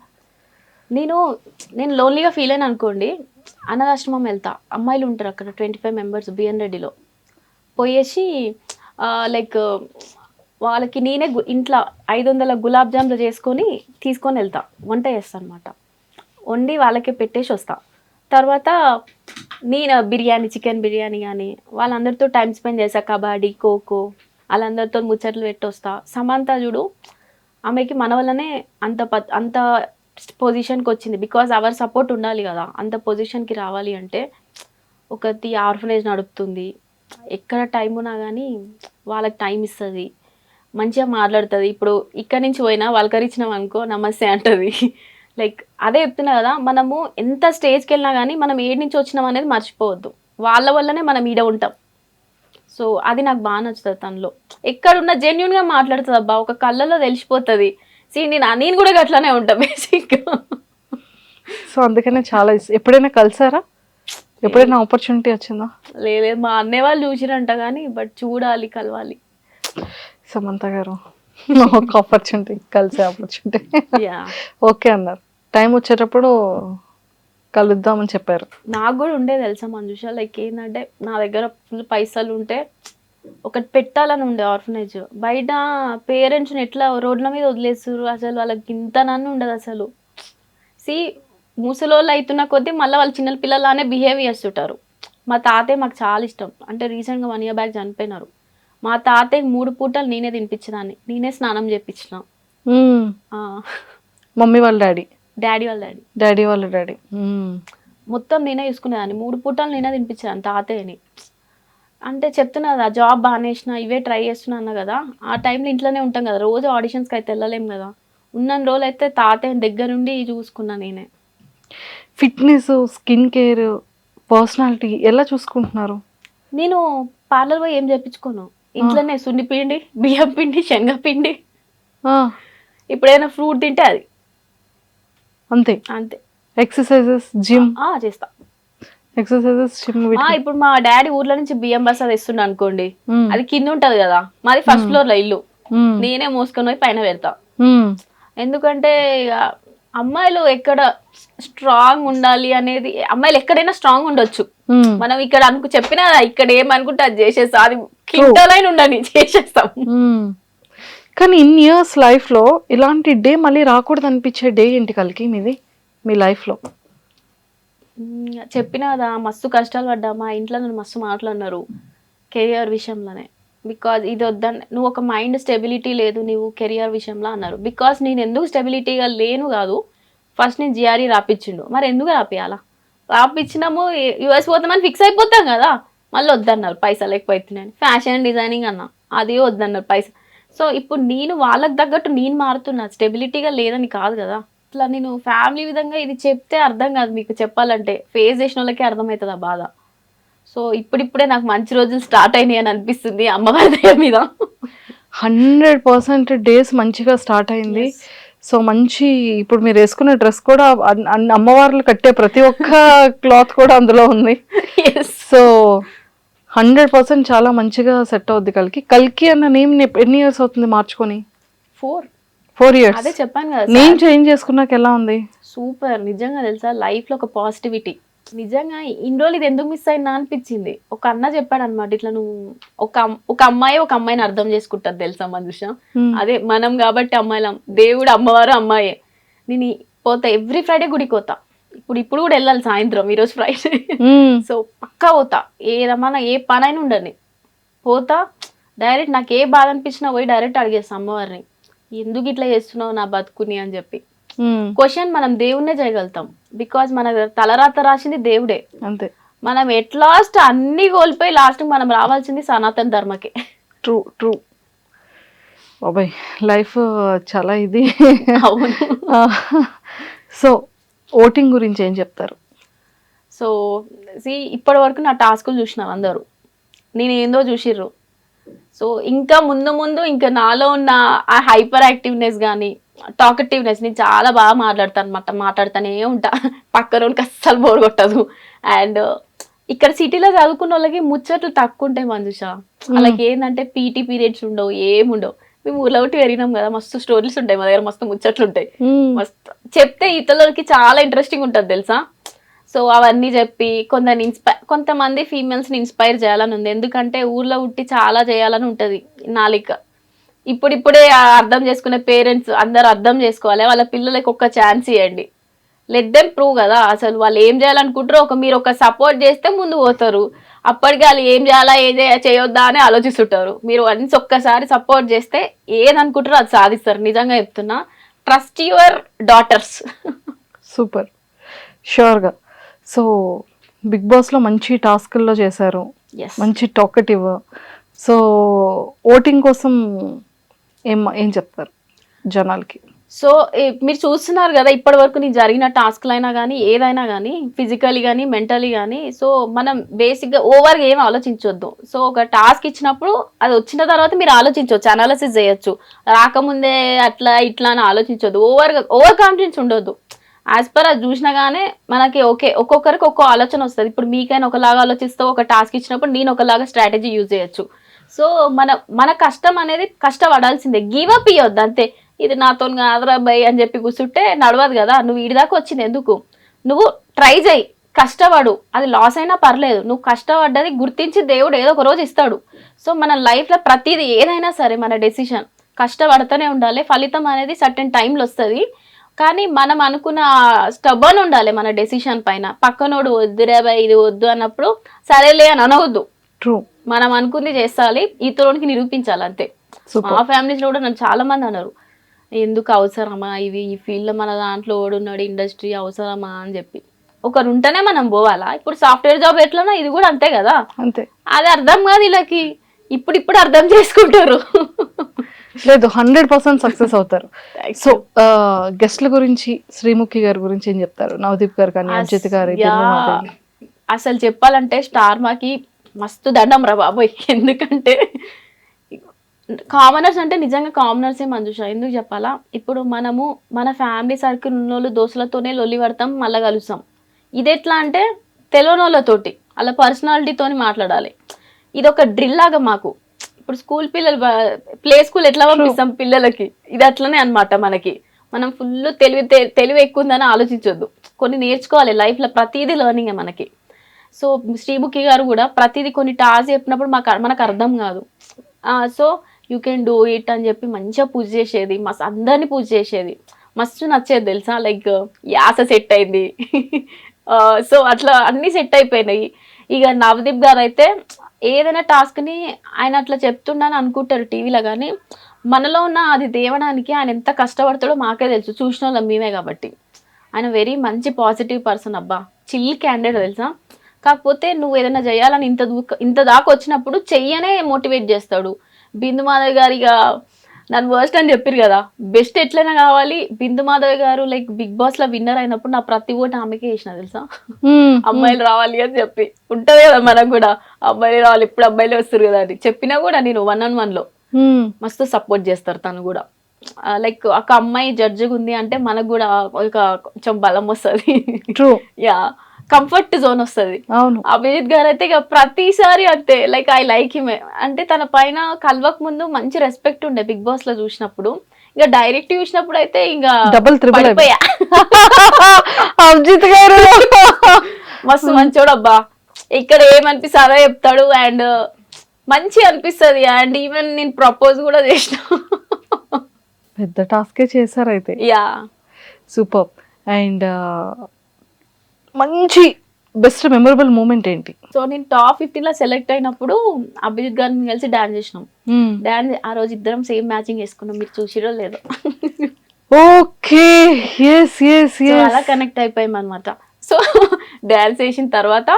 నేను లోన్లీగా ఫీల్ అయినా అనుకోండి, అనాథాశ్రమం వెళ్తా. అమ్మాయిలు ఉంటారు అక్కడ 25 మెంబర్స్ బిఎన్ రెడ్డిలో. పోయేసి లైక్ వాళ్ళకి నేనే ఇంట్లో 500 గులాబ్ జామ్లు చేసుకొని తీసుకొని వెళ్తా. వంట చేస్తాను అనమాట. వండి వాళ్ళకే పెట్టేసి వస్తా. తర్వాత నేను చికెన్ బిర్యానీ కానీ వాళ్ళందరితో టైం స్పెండ్ చేస్తా. కబడ్డీ, ఖోఖో వాళ్ళందరితో ముచ్చట్లు పెట్టి వస్తా. సమంత చూడు, ఆమెకి మన వల్లనే అంత పొజిషన్కి వచ్చింది. బికాజ్ అవర్ సపోర్ట్ ఉండాలి కదా. అంత పొజిషన్కి రావాలి అంటే ఒకటి ఆర్ఫనేజ్ నడుపుతుంది. ఎక్కడ టైం ఉన్నా కానీ వాళ్ళకి టైం ఇస్తుంది, మంచిగా మాట్లాడుతుంది. ఇప్పుడు ఇక్కడి నుంచి పోయినా వాళ్ళకరిచ్చినాం అనుకో నమస్తే అంటుంది. లైక్ అదే చెప్తున్నా కదా, మనము ఎంత స్టేజ్కి వెళ్ళినా కానీ మనం ఏడు నుంచి వచ్చినాం అనేది మర్చిపోవద్దు. వాళ్ళ వల్లనే మనం ఈడ ఉంటాం. సో అది నాకు బాగా నచ్చుతుంది తనలో. ఎక్కడున్నా జెన్యున్గా మాట్లాడుతుంది అబ్బా, ఒక కళ్ళలో తెలిసిపోతుంది. నేను కూడా అట్లానే ఉంటా బేసిక్గా. సో అందుకనే చాలా ఇష్టం. ఎప్పుడైనా కలిసారా? ఎప్పుడైనా ఆపర్చునిటీ వచ్చిందా? లేదు, మా అన్నయ్య వాళ్ళు చూసిరంట కానీ, బట్ చూడాలి, కలవాలి. సమంత గారు ఒక ఆపర్చునిటీ, కలిసే ఆపర్చునిటీ ఓకే అన్నారు. టైం వచ్చేటప్పుడు కలుద్దామని చెప్పారు. నాకు కూడా ఉండేది తెలుసా మంజుష, లైక్ ఏంటంటే నా దగ్గర ఫుల్ పైసలు ఉంటే ఒకటి పెట్టాలని ఉండే ఆర్ఫనేజ్. బయట పేరెంట్స్ని ఎట్లా రోడ్ల మీద వదిలేస్తారు, అసలు వాళ్ళకి ఇంత నన్ను ఉండదు అసలు. ముసలోళ్ళు అవుతున్న కొద్దీ మళ్ళీ వాళ్ళు చిన్న పిల్లలానే బిహేవ్ చేస్తుంటారు. మా తాతయ్య మాకు చాలా ఇష్టం. అంటే రీసెంట్గా 1 year బ్యాక్ చనిపోయినారు. మా తాతయ్య 3 పూటలు నేనే తినిపించేదాన్ని, నేనే స్నానం చేయించిన. మమ్మీ వాళ్ళ డాడీ వాళ్ళ డాడీ మొత్తం నేనే చూసుకునేదాన్ని. 3 పూటలు నేనే తినిపించేదాన్ని తాతయ్యని. అంటే చెప్తున్నా కదా, జాబ్ బాగానేసిన ఇవే ట్రై చేస్తున్నా అన్న కదా. ఆ టైంలో ఇంట్లోనే ఉంటాం కదా, రోజు ఆడిషన్స్కి అయితే వెళ్ళలేం కదా. ఉన్న రోజులు అయితే తాతయ్య దగ్గర నుండి చూసుకున్నా నేనే. ఫిట్నెస్, స్కిన్ కేర్, పర్సనాలిటీ ఎలా చూసుకుంటున్నారు? నేను పార్లర్ పోయి ఏం చేయించుకోను, ఇంట్లోనే సున్నిపిండి, బియ్యం పిండి, శనగపిండి, ఇప్పుడైనా ఫ్రూట్ తింటే అది అంతే. ఎక్సర్సైజెస్, జిమ్ చేస్తా. Exercises, gym. ఇప్పుడు మా డాడీ ఊర్లో నుంచి బియ్యం బస్తా తెస్తున్నా అనుకోండి, అది కింద ఉంటది కదా, మాది ఫస్ట్ ఫ్లోర్ లో ఇల్లు. నేనే మోసుకొని పోయి పైన పెడతా. ఎందుకంటే ఇక అమ్మాయిలు ఎక్కడ స్ట్రాంగ్ ఉండాలి అనేది, అమ్మాయిలు ఎక్కడైనా స్ట్రాంగ్ ఉండొచ్చు. మనం ఇక్కడ చెప్పినా ఇక్కడ ఏమనుకుంటే అది చేసేస్తాం, అది కింటలైన ఉండని చేసేస్తాం. కానీ ఇన్ ఇయర్స్ లైఫ్ లో ఇలాంటి డే మళ్ళీ రాకూడదు అనిపించే డే ఏంటి కలికి మీది, మీ లైఫ్ లో? చెప్పినా కదా, మస్తు కష్టాలు పడ్డా. మా ఇంట్లో నన్ను మస్తు మాట్లాడినారు కెరియర్ విషయంలోనే. బికాజ్ ఇది వద్దని, నువ్వు ఒక మైండ్ స్టెబిలిటీ లేదు నువ్వు కెరియర్ విషయంలో అన్నారు. బికాజ్ నేను ఎందుకు స్టెబిలిటీగా లేను కాదు, ఫస్ట్ నేను జిఆర్ఈ రాపించిండు. మరి ఎందుకు రాపించినాము, యూఎస్ పోతామని ఫిక్స్ అయిపోతాం కదా. మళ్ళీ వద్దన్నారు, పైసలు ఎక్కువ అవుతున్నాయని. ఫ్యాషన్ డిజైనింగ్ అన్నా, అది వద్దన్నారు పైసలు. సో ఇప్పుడు నేను వాళ్ళకి తగ్గట్టు నేను మారుతున్నా, స్టెబిలిటీగా లేదని కాదు కదా. ఇట్లా నేను ఫ్యామిలీ విధంగా ఇది చెప్తే అర్థం కాదు మీకు, చెప్పాలంటే ఫేస్ చేసిన వాళ్ళకే అర్థమవుతుంది ఆ బాధ. సో ఇప్పుడిప్పుడే నాకు మంచి రోజులు స్టార్ట్ అయినాయి అని అనిపిస్తుంది అమ్మవారి దయ మీద. 100% డేస్ మంచిగా స్టార్ట్ అయింది. సో మంచి, ఇప్పుడు మీరు వేసుకున్న డ్రెస్ కూడా అమ్మవార్లు కట్టే ప్రతి ఒక్క క్లాత్ కూడా అందులో ఉంది. సో 100% చాలా మంచిగా సెట్ అవుద్ది కలికి. కల్కి అన్న నేమ్ ఎన్ని ఇయర్స్ అవుతుంది మార్చుకొని? 4 years. అదే చెప్పాను కదా, నేమ్ చేంజ్ చేసుకున్నాక ఎలా ఉంది? సూపర్. నిజంగా తెలుసా, లైఫ్ లో ఒక పాజిటివిటీ. నిజంగా ఇన్ని రోజులు ఇది ఎందుకు మిస్ అయినా అనిపించింది. ఒక అన్న చెప్పాడు అనమాట, ఇట్లా నువ్వు ఒక అమ్మాయిని అర్థం చేసుకుంటారు తెలుసా మంజుష. అదే మనం కాబట్టి అమ్మాయిలం, దేవుడు అమ్మవారు అమ్మాయే. నేను పోతా ఎవ్రీ ఫ్రైడే గుడికి పోతా. ఇప్పుడు కూడా వెళ్ళాలి సాయంత్రం, ఈరోజు ఫ్రైడే. సో పక్కా పోతా, ఏదమ్మా ఏ పనైనా ఉండని పోతా. డైరెక్ట్ నాకు ఏ బాధ అనిపించినా పోయి డైరెక్ట్ అడిగేస్తా అమ్మవారిని, ఎందుకు ఇట్లా చేస్తున్నావు నా బతుకుని అని చెప్పి. క్వశ్చన్ మనం దేవుణ్ణే చేయగలుగుతాం, బికాజ్ మన తలరాత రాసింది దేవుడే. అంతే. మనం ఎట్ లాస్ట్ అన్ని కోల్పోయి లాస్ట్ మనం రావాల్సింది సనాతన ధర్మకే. True true. బాబాయ్ లైఫ్ చాలా ఇది. అవును. సో ఓటింగ్ గురించి ఏం చెప్తారు? సో ఇప్పటి వరకు నా టాస్కులు చూసినారు అందరూ, నేను ఏందో చూసిర్రు. సో ఇంకా ముందు ముందు ఇంకా నాలో ఉన్న ఆ హైపర్ యాక్టివ్నెస్ కానీ టాకటివ్నెస్, నేను చాలా బాగా మాట్లాడతాను అనమాట, మాట్లాడుతూనే ఉంటా, పక్కన వాళ్ళకి అస్సలు బోర్ కొట్టదు. అండ్ ఇక్కడ సిటీలో చదువుకున్న వాళ్ళకి ముచ్చట్లు తక్కువ ఉంటాయి మంజుష. వాళ్ళకి ఏంటంటే పీటీ పీరియడ్స్ ఉండవు, ఏముండవు. మేము ఊర్లో ఒకటి పెరిగినాం కదా, మస్తు స్టోరీస్ ఉంటాయి మా దగ్గర, మస్తు ముచ్చట్లు ఉంటాయి, మస్తు చెప్తే ఇతరులకి చాలా ఇంట్రెస్టింగ్ ఉంటుంది తెలుసా. సో అవన్నీ చెప్పి కొంతమంది ఫీమేల్స్ని ఇన్స్పైర్ చేయాలని ఉంది, ఎందుకంటే ఊర్లో ఉట్టి చాలా చేయాలని ఉంటుంది నాలిక. ఇప్పుడిప్పుడే అర్థం చేసుకునే పేరెంట్స్ అందరూ అర్థం చేసుకోవాలి, వాళ్ళ పిల్లలకి ఒక ఛాన్స్ ఇవ్వండి, లెట్ దెమ్ ప్రూవ్ కదా అసలు వాళ్ళు ఏం చేయాలనుకుంటారో. మీరు ఒక సపోర్ట్ చేస్తే ముందు పోతారు, అప్పటికి వాళ్ళు ఏం చేయాలా చేయొద్దా అని ఆలోచిస్తుంటారు. మీరు వన్స్ ఒక్కసారి సపోర్ట్ చేస్తే ఏదనుకుంటారో అది సాధిస్తారు, నిజంగా చెప్తున్నా. Trust your daughters. సూపర్, షూర్గా. సో బిగ్ బాస్లో మంచి టాస్క్ల్లో చేశారు, మంచి టాకటివ్. సో ఓటింగ్ కోసం ఏం చెప్తారు జనాలకి? సో మీరు చూస్తున్నారు కదా ఇప్పటి వరకు నేను జరిగిన టాస్క్లు అయినా కానీ ఏదైనా కానీ ఫిజికలీ కానీ మెంటలీ కానీ, సో మనం బేసిక్గా ఓవర్గా ఏం ఆలోచించవద్దు. సో ఒక టాస్క్ ఇచ్చినప్పుడు అది వచ్చిన తర్వాత మీరు ఆలోచించవచ్చు, అనాలిసిస్ చేయొచ్చు, రాకముందే అట్లా ఇట్లా అని ఆలోచించవద్దు, ఓవర్ కాన్ఫిడెన్స్ ఉండొద్దు. యాజ్ పర్ అది చూసినా కానీ మనకి ఓకే, ఒక్కొక్కరికి ఒక్కో ఆలోచన వస్తుంది. ఇప్పుడు మీకైనా ఒకలాగా ఆలోచిస్తే ఒక టాస్క్ ఇచ్చినప్పుడు నేను ఒకలాగా స్ట్రాటజీ యూజ్ చేయొచ్చు. సో మన కష్టం అనేది కష్టపడాల్సిందే, గివ్ అప్ ఇవ్వద్దు అంతే. ఇది నాతో కాదురా భయ్ అని చెప్పి కూర్చుంటే నడవదు కదా. నువ్వు వీడిదాకా వచ్చింది ఎందుకు, నువ్వు ట్రై చేయి, కష్టపడు, అది లాస్ అయినా పర్లేదు, నువ్వు కష్టపడ్డది గుర్తించి దేవుడు ఏదో ఒక రోజు ఇస్తాడు. సో మన లైఫ్లో ప్రతిదీ ఏదైనా సరే మన డెసిషన్ కష్టపడుతూనే ఉండాలి, ఫలితం అనేది సర్టెన్ టైంలో వస్తుంది. కానీ మనం అనుకున్న స్టబర్న్ ఉండాలి మన డెసిషన్ పైన. పక్కనోడు వద్దురే భయ్ ఇది వద్దు అన్నప్పుడు సరేలే అని అనవద్దు. ట్రూ, మనం అనుకుంది చేస్తాలి, ఇతరునికి నిరూపించాలి అంతే. మా ఫ్యామిలీస్లో కూడా నన్ను చాలా మంది అన్నారు, ఎందుకు అవసరమా ఇవి, ఈ ఫీల్డ్లో మన దాంట్లో ఓడున్నాడు, ఇండస్ట్రీ అవసరమా అని చెప్పి. ఒకరు ఉంటేనే మనం పోవాలా. ఇప్పుడు సాఫ్ట్వేర్ జాబ్ ఎట్లనో ఇది కూడా అంతే కదా, అంతే. అది అర్థం కాదు వీళ్ళకి, ఇప్పుడు అర్థం చేసుకుంటారు. లేదు, 100% సక్సెస్ అవుతారు. సో గెస్ట్ల గురించి శ్రీముఖి గారి గురించి ఏం చెప్తారు? నవదీప్ గారు కానీ అజిత్ గారు. అసలు చెప్పాలంటే స్టార్ మాకి మస్తు దండం రా బాబోయ్. ఎందుకంటే కామనర్స్ అంటే నిజంగా కామనర్సే మంజుష. ఎందుకు చెప్పాలా, ఇప్పుడు మనము మన ఫ్యామిలీ సర్కిల్ ఉన్న వాళ్ళు దోస్తులతోనే లొల్లి పడతాం, మళ్ళీ కలుస్తాం. ఇది ఎట్లా అంటే తెలియని వాళ్ళతోటి అలా పర్సనాలిటీతోని మాట్లాడాలి. ఇది ఒక డ్రిల్ లాగా మాకు. ఇప్పుడు స్కూల్ పిల్లలు ప్లే స్కూల్ ఎట్లా పంపిస్తాం పిల్లలకి, ఇది అట్లనే అనమాట. మనం ఫుల్ తెలివి ఎక్కువ ఉందని ఆలోచించొద్దు, కొన్ని నేర్చుకోవాలి లైఫ్లో, ప్రతిదీ లెర్నింగే మనకి. సో శ్రీముఖి గారు కూడా ప్రతిదీ కొన్ని టాస్క్ చెప్పినప్పుడు మనకు అర్థం కాదు. So you can do it అని చెప్పి మంచిగా పూజ చేసేది, మస్తు అందరినీ పూజ చేసేది, మస్తు నచ్చేది తెలుసా. లైక్ యాస సెట్ అయింది. సో అట్లా అన్నీ సెట్ అయిపోయినాయి. ఇక నవదీప్ గారు అయితే ఏదైనా టాస్క్ని ఆయన అట్లా చెప్తుండని అనుకుంటారు టీవీలో, కానీ మనలో ఉన్న అది దేవడానికి ఆయన ఎంత కష్టపడతాడో మాకే తెలుసు, చూసిన వాళ్ళం మేమే కాబట్టి. ఆయన వెరీ మంచి పాజిటివ్ పర్సన్ అబ్బా, చిల్ క్యాండిడేట్ తెలుసా. కాకపోతే నువ్వు ఏదైనా చేయాలని ఇంత దాకా వచ్చినప్పుడు చెయ్యనే మోటివేట్ చేస్తాడు. బిందు మాధవ్ గారిగా నన్ను వర్స్ట్ అని చెప్పారు కదా, బెస్ట్ ఎట్లయినా కావాలి. బిందు మాధవ్ గారు లైక్ బిగ్ బాస్ లో విన్నర్ అయినప్పుడు నా ప్రతి ఓటు ఆమెకే వేసిన తెలుసా. అమ్మాయిలు రావాలి అని చెప్పి ఉంటది కదా మనకు కూడా, అబ్బాయిలు రావాలి, ఇప్పుడు అబ్బాయిలే వస్తారు కదా అని చెప్పినా కూడా నేను 1-on-1 లో మస్తు సపోర్ట్ చేస్తారు తను కూడా. లైక్ ఒక అమ్మాయి జడ్జిగా ఉంది అంటే మనకు కూడా కొంచెం బలం వస్తుంది, యా కంఫర్ట్ జోన్ వస్తుంది. అభిజిత్ గారు అయితే ఇక ప్రతిసారి అంతే, లైక్ ఐ లైక్ హిమ్. అంటే తన పైన కలవక ముందు మంచి రెస్పెక్ట్ ఉండే బిగ్ బాస్ లో చూసినప్పుడు, ఇక డైరెక్ట్ చూసినప్పుడు అయితే ఇంకా పడిపోయా. అభిజిత్ గారు మస్తు మంచోడు అబ్బా, ఇక్కడ ఏమనిపిస్తుంది అదే చెప్తాడు, అండ్ మంచి అనిపిస్తుంది. అండ్ ఈవెన్ నేను ప్రపోజ్ కూడా చేసిన, పెద్ద టాస్కే చేశారు అయితే. Yeah super. అండ్ మంచి బెస్ట్ మెమరబుల్ మూమెంట్ ఏంటి? సో నేను టాప్ 15 లో సెలెక్ట్ అయినప్పుడు అభిజిత్ గారిని కలిసి డాన్స్ చేసినాం. డాన్స్ ఆ రోజు ఇద్దరం సేమ్ మ్యాచింగ్ వేసుకున్నాం, మీరు చూసిరో లేదో. Okay, yes yes so yes. అలా కనెక్ట్ అయిపోయాం అనమాట. సో డాన్స్ వేసిన తర్వాత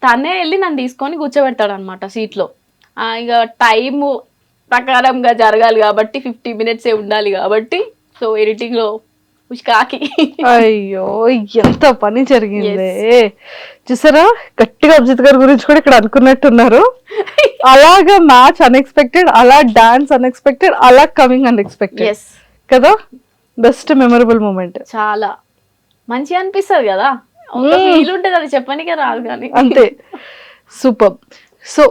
తనే వెళ్ళి నన్ను తీసుకొని కూర్చోబెడతాడు అనమాట సీట్లో. ఇక టైము ప్రకారంగా జరగాలి కాబట్టి 50 minutes ఉండాలి కాబట్టి, సో ఎడిటింగ్లో ఉష్కాకి. అయ్యో ఎంత పని జరిగింది చూసారా. గట్టిగా అభిజిత్ గారి గురించి కూడా ఇక్కడ అనుకున్నట్టున్నారు. అలాగా మ్యాచ్ అన్ఎక్స్పెక్టెడ్, అలా డాన్స్ అన్ఎక్స్పెక్టెడ్, అలా కమింగ్ అన్ఎక్స్పెక్టెడ్ ఎస్, కదా. Best memorable moment. చాలా మంచిగా అనిపిస్తుంది కదా, ఒక ఫీల్ ఉంటుంది, అది చెప్పనికే రాదు కానీ. అంతే, సూపర్. సో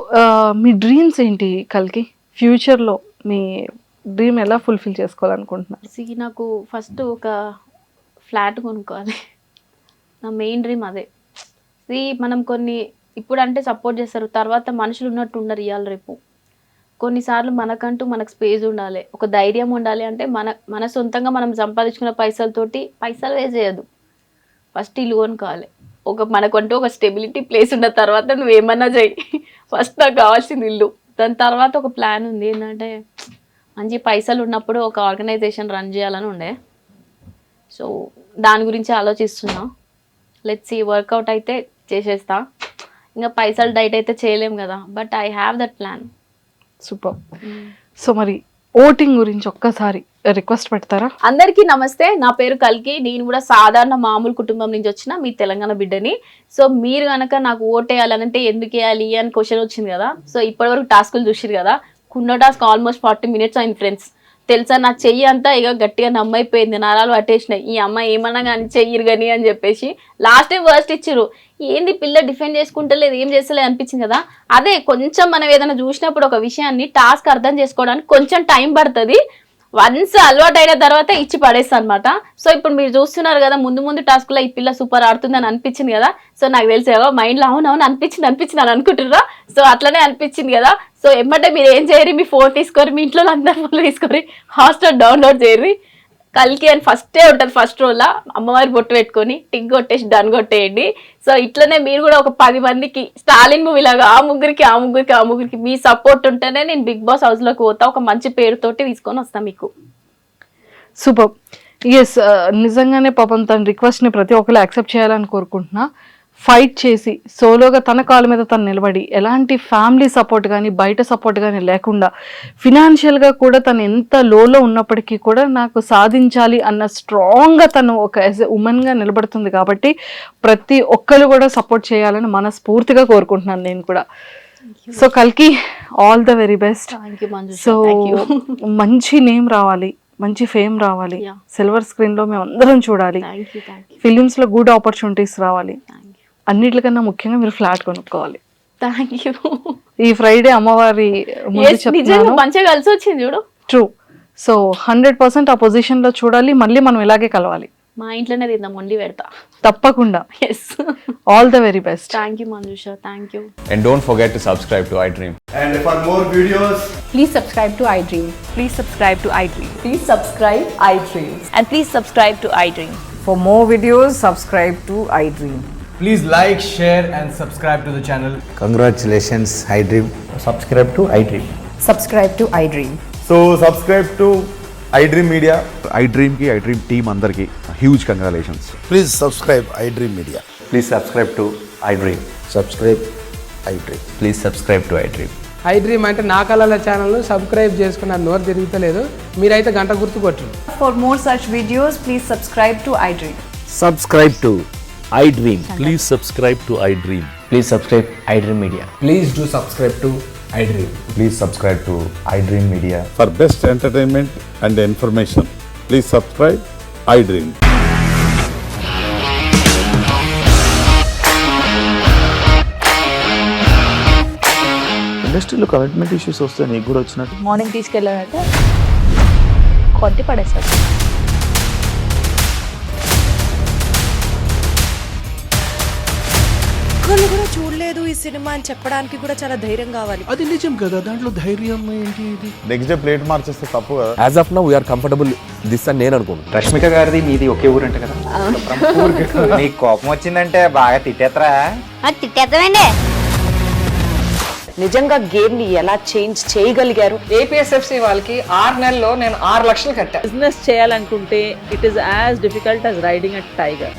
మీ డ్రీమ్స్ ఏంటి కల్కి? ఫ్యూచర్లో మీ డ్రీమ్ ఎలా ఫుల్ఫిల్ చేసుకోవాలనుకుంటున్నారు? నాకు ఫస్ట్ ఒక ఫ్లాట్ కొనుక్కోవాలి, నా మెయిన్ డ్రీమ్ అదే. మనం కొన్ని ఇప్పుడు అంటే సపోర్ట్ చేస్తారు, తర్వాత మనుషులు ఉన్నట్టు ఉండరు ఇవాళ రేపు. కొన్నిసార్లు మనకంటూ మనకు స్పేస్ ఉండాలి, ఒక ధైర్యం ఉండాలి. అంటే మన సొంతంగా మనం సంపాదించుకున్న పైసలతోటి పైసలు వేస్ట్ చేయదు. ఫస్ట్ ఇల్లు కొనుక్కోవాలి, మనకంటూ ఒక స్టెబిలిటీ ప్లేస్ ఉన్న తర్వాత నువ్వేమన్నా చెయ్యి. ఫస్ట్ నాకు కావాల్సింది ఇల్లు. దాని తర్వాత ఒక ప్లాన్ ఉంది ఏంటంటే, మంచి పైసలు ఉన్నప్పుడు ఒక ఆర్గనైజేషన్ రన్ చేయాలని ఉండే. సో దాని గురించి ఆలోచిస్తున్నా. లెట్స్ సీ, వర్కౌట్ అయితే చేసేస్తా. ఇంకా పైసలు డైట్ అయితే చేయలేం కదా, but I have that plan. Super. So మరి ఓటింగ్ గురించి ఒక్కసారి రిక్వెస్ట్ పెడతారా? అందరికీ నమస్తే, నా పేరు కల్కి. నేను కూడా సాధారణ మామూలు కుటుంబం నుంచి వచ్చిన మీ తెలంగాణ బిడ్డని. సో మీరు కనుక నాకు ఓటేయాలంటే ఎందుకు వేయాలి అని క్వశ్చన్ వచ్చింది కదా. సో ఇప్పటివరకు టాస్కులు చూసిరు కదా, కుండ టాస్క్ ఆల్మోస్ట్ 40 minutes అయింది ఫ్రెండ్స్. తెలుసా, నా చెయ్యి అంతా ఇక గట్టిగా నమ్మైపోయింది, నరాలు పట్టేసినాయి. ఈ అమ్మాయి ఏమన్నా కానీ చెయ్యిరు కానీ అని చెప్పేసి లాస్ట్ టైం వర్స్ట్ ఇచ్చిర్రు. ఏంది పిల్ల డిఫెండ్ చేసుకుంటలేదు, ఏం చేస్తలేదు అనిపించింది కదా. అదే కొంచెం మనం ఏదైనా చూసినప్పుడు ఒక విషయాన్ని టాస్క్ అర్థం చేసుకోవడానికి కొంచెం టైం పడుతుంది. వన్స్ అలవాటు అయిన తర్వాత ఇచ్చి పడేస్తా అనమాట. సో ఇప్పుడు మీరు చూస్తున్నారు కదా, ముందు టాస్క్లో ఈ పిల్ల సూపర్ ఆడుతుంది అని అనిపించింది కదా. సో నాకు తెలిసేవో మైండ్లో అవునవును అనిపించింది అని అనుకుంటుర్రా. సో అట్లనే అనిపించింది కదా. సో ఎమ్మటే మీరు ఏం చేయరు, మీ ఫోన్ తీసుకొని మీ ఇంట్లో అందరు ఫోన్ తీసుకొని హాట్స్టార్ డౌన్లోడ్ చేయరు. కల్కి అని ఫస్టే ఉంటుంది, ఫస్ట్ రోల్లో అమ్మవారి బొట్టు పెట్టుకొని టిక్ కొట్టేసి డన్ కొట్టేయండి. సో ఇట్లనే మీరు కూడా ఒక 10 మందికి స్టాలిన్ మూవీలాగా ఆ ముగ్గురికి మీ సపోర్ట్ ఉంటేనే నేను బిగ్ బాస్ హౌస్లోకి పోతా, ఒక మంచి పేరుతోటి తీసుకొని వస్తాను మీకు. సూపర్. ఎస్, నిజంగానే పాపం తన రిక్వెస్ట్ని ప్రతి ఒక్కరు యాక్సెప్ట్ చేయాలని కోరుకుంటున్నా. ఫైట్ చేసి సోలోగా తన కాళ్ళ మీద తను నిలబడి, ఎలాంటి ఫ్యామిలీ సపోర్ట్ కానీ బయట సపోర్ట్ కానీ లేకుండా, ఫినాన్షియల్గా కూడా తను ఎంత లోలో ఉన్నప్పటికీ కూడా నాకు సాధించాలి అన్న స్ట్రాంగ్గా తను ఒక యాజ్ ఎ ఉమెన్గా నిలబడుతుంది. కాబట్టి ప్రతి ఒక్కరు కూడా సపోర్ట్ చేయాలని మనస్ఫూర్తిగా కోరుకుంటున్నాను నేను కూడా. సో కల్కి, all the very best. So మంచి నేమ్ రావాలి, మంచి ఫేమ్ రావాలి, సిల్వర్ స్క్రీన్లో మేము అందరం చూడాలి, ఫిలిమ్స్లో గుడ్ ఆపర్చునిటీస్ రావాలి. అన్నిటికన్నా ముఖ్యంగా మీరు ఫ్లాట్ కొనుక్కోవాలి. Thank you. ఈ ఫ్రైడే అమ్మవారి ముందు చెప్తున్నాను, మంచిగా కలిసి వచ్చింది చూడు. ట్రూ. సో 100% ఆ పొజిషన్లో చూడాలి, మళ్ళీ మనం ఇలాగే కలవాలి. మా ఇంట్లోనే తిందాం, వండి పెడతా తప్పకుండా. Yes, all the very best. Thank you Manjusha, thank you. And don't forget to subscribe to iDream. And for more videos, Please subscribe to iDream. Please subscribe to iDream. Please subscribe iDream. And please subscribe to iDream. For more videos, subscribe to iDream. please like, share and subscribe to the channel. Congratulations, iDream. Subscribe to iDream. Subscribe to iDream. So subscribe to iDream Media. iDream ki iDream team andarki huge congratulations. Please subscribe iDream Media. Please subscribe to iDream. Subscribe iDream. Please subscribe to iDream. iDream అంటే నా కళల ఛానల్ను subscribe చేసుకున్న నోరు తిరుగుతలేదు, మీరైతే గంట గుర్తు కొట్టండి. For more such videos, please subscribe to iDream. Subscribe to iDream. Please subscribe to iDream. Please subscribe iDream Media. Please do subscribe to iDream. Please subscribe to iDream Media. For best entertainment and information, please subscribe iDream. ఇండస్ట్రీలో commitment issues వస్తే నీకు కూడా వచ్చినట్టు morning తీసుకెళ్ళారంటే కొట్టి పడేస్తారు. ఒక్కళ్ళు కూడా చూడలేదు ఈ సినిమా అని చెప్పడానికి కూడా చాలా ధైర్యం కావాలి. అది నిజం కదా, దాంట్లో ధైర్యం ఏంటి? ఇది నెక్స్ట్ డే ప్లేట్ మార్చేస్తే తప్పు కదా. As of now, we are comfortable this అని నేను అనుకుంటున్నాను. రష్మిక గారిది మీది ఒకే ఊరంట కదా. నీకు కోపం వచ్చిందంటే బాగా తిట్టేత్తరా? తిట్టేద్దామండి. నిజంగా గేమ్ ని ఎలా చేంజ్ చేయగలిగారు? ఏపీఎస్ఎఫ్సి వాళ్ళకి 6 నెలల్లో నేను 6 లక్షలు కట్టా. బిజినెస్ చేయాలనుకుంటే it is as difficult as riding a tiger.